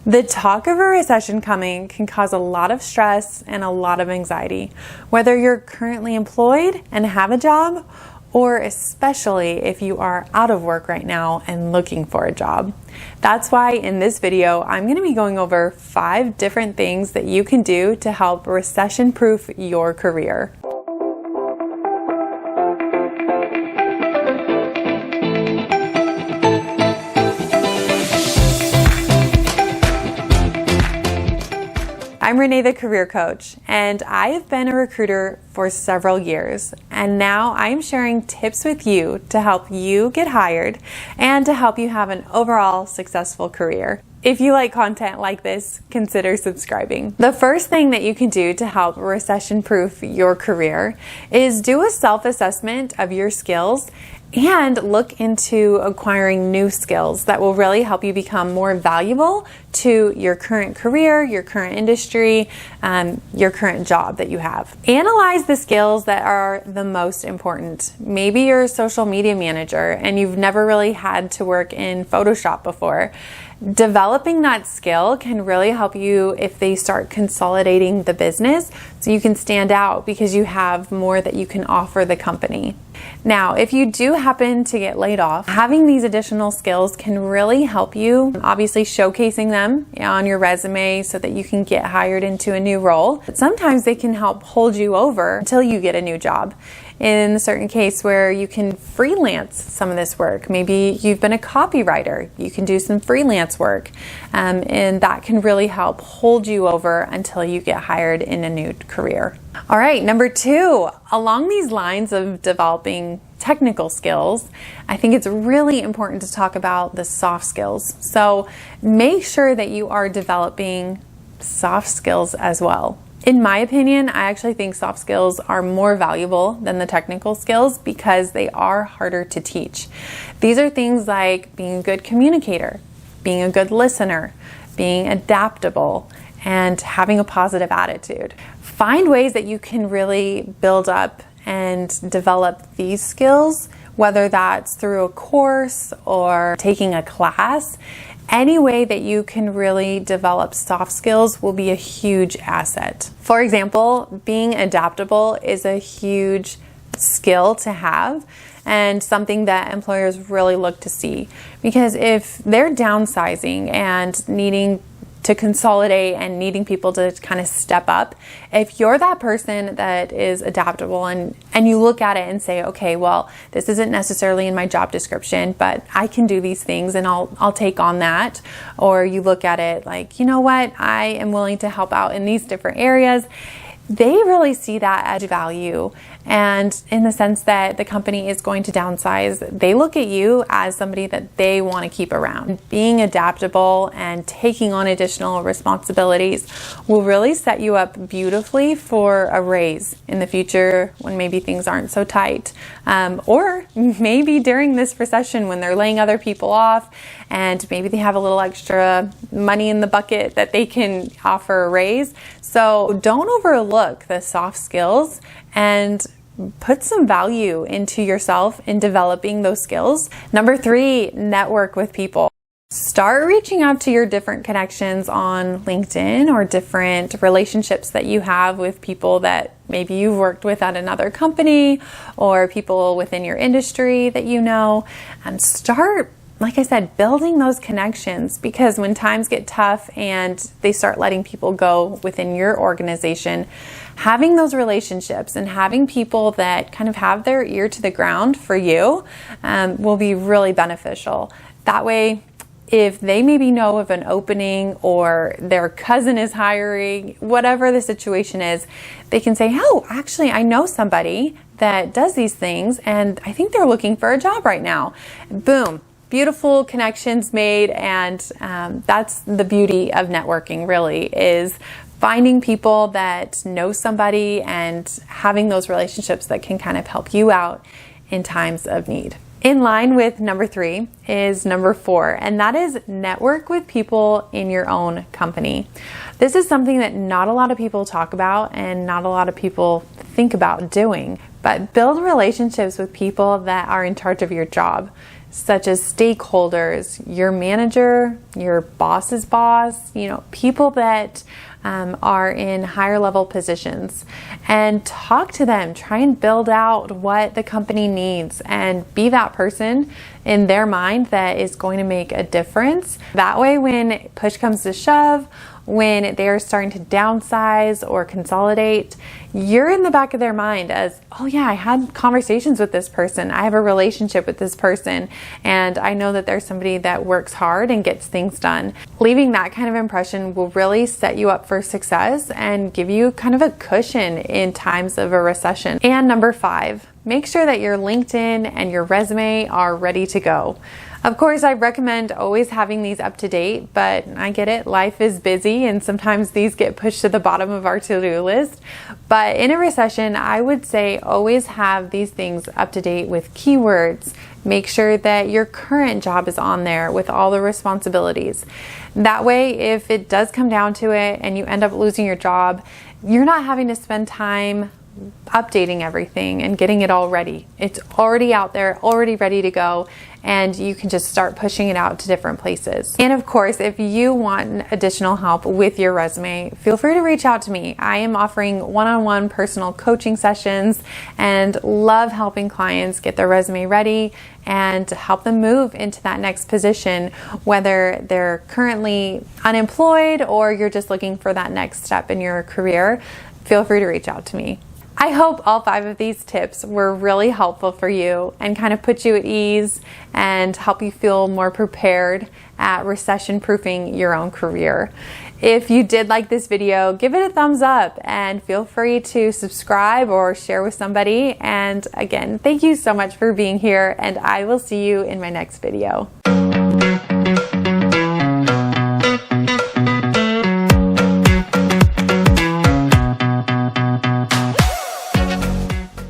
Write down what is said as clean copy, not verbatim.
The talk of a recession coming can cause a lot of stress and a lot of anxiety, whether you're currently employed and have a job, or especially if you are out of work right now and looking for a job. That's why in this video, I'm going to be going over 5 different things that you can do to help recession-proof your career. I'm Renee, the career coach, and I have been a recruiter for several years, and now I'm sharing tips with you to help you get hired and to help you have an overall successful career. If you like content like this, consider subscribing. The first thing that you can do to help recession-proof your career is do a self-assessment of your skills and look into acquiring new skills that will really help you become more valuable to your current career, your current industry, your current job that you have. Analyze the skills that are the most important. Maybe you're a social media manager and you've never really had to work in Photoshop before. Developing that skill can really help you if they start consolidating the business so you can stand out because you have more that you can offer the company. Now, if you do happen to get laid off, having these additional skills can really help you, obviously showcasing them on your resume so that you can get hired into a new role. But sometimes they can help hold you over until you get a new job. In a certain case where you can freelance some of this work. Maybe you've been a copywriter, you can do some freelance work, and that can really help hold you over until you get hired in a new career. All right, number 2, along these lines of developing technical skills, I think it's really important to talk about the soft skills. So make sure that you are developing soft skills as well. In my opinion, I actually think soft skills are more valuable than the technical skills because they are harder to teach. These are things like being a good communicator, being a good listener, being adaptable, and having a positive attitude. Find ways that you can really build up and develop these skills, whether that's through a course or taking a class. Any way that you can really develop soft skills will be a huge asset. For example, being adaptable is a huge skill to have and something that employers really look to see. Because if they're downsizing and needing to consolidate and needing people to kind of step up, if you're that person that is adaptable and you look at it and say, okay, well, this isn't necessarily in my job description, but I can do these things and I'll take on that. Or you look at it like, you know what, I am willing to help out in these different areas. They really see that as value. And in the sense that the company is going to downsize, they look at you as somebody that they want to keep around. Being adaptable and taking on additional responsibilities will really set you up beautifully for a raise in the future when maybe things aren't so tight. Or maybe during this recession when they're laying other people off and maybe they have a little extra money in the bucket that they can offer a raise. So don't overlook the soft skills and put some value into yourself in developing those skills. Number 3, network with people. Start reaching out to your different connections on LinkedIn or different relationships that you have with people that maybe you've worked with at another company or people within your industry that you know. And start, like I said, building those connections, because when times get tough and they start letting people go within your organization, having those relationships and having people that kind of have their ear to the ground for you will be really beneficial. That way, if they maybe know of an opening or their cousin is hiring, whatever the situation is, they can say, oh, actually, I know somebody that does these things and I think they're looking for a job right now. Boom. Beautiful connections made, and that's the beauty of networking, really, is finding people that know somebody and having those relationships that can kind of help you out in times of need. In line with number 3 is number 4, and that is network with people in your own company. This is something that not a lot of people talk about and not a lot of people think about doing, but build relationships with people that are in charge of your job. such as stakeholders, your manager, your boss's boss, people that are in higher level positions, and talk to them. Try and build out what the company needs and be that person in their mind that is going to make a difference. That way, when push comes to shove, when they are starting to downsize or consolidate, you're in the back of their mind as, oh yeah, I had conversations with this person. I have a relationship with this person, and I know that there's somebody that works hard and gets things done. Leaving that kind of impression will really set you up for success and give you kind of a cushion in times of a recession. And number 5, make sure that your LinkedIn and your resume are ready to go. Of course, I recommend always having these up to date, but I get it. Life is busy and sometimes these get pushed to the bottom of our to-do list. But in a recession, I would say always have these things up to date with keywords. Make sure that your current job is on there with all the responsibilities. That way, if it does come down to it and you end up losing your job, you're not having to spend time updating everything and getting it all ready. It's already out there, already ready to go, and you can just start pushing it out to different places. And of course, if you want additional help with your resume, feel free to reach out to me. I am offering one-on-one personal coaching sessions and love helping clients get their resume ready and help them move into that next position, whether they're currently unemployed or you're just looking for that next step in your career. Feel free to reach out to me. I hope all 5 of these tips were really helpful for you and kind of put you at ease and help you feel more prepared at recession-proofing your own career. If you did like this video, give it a thumbs up and feel free to subscribe or share with somebody. And again, thank you so much for being here, and I will see you in my next video.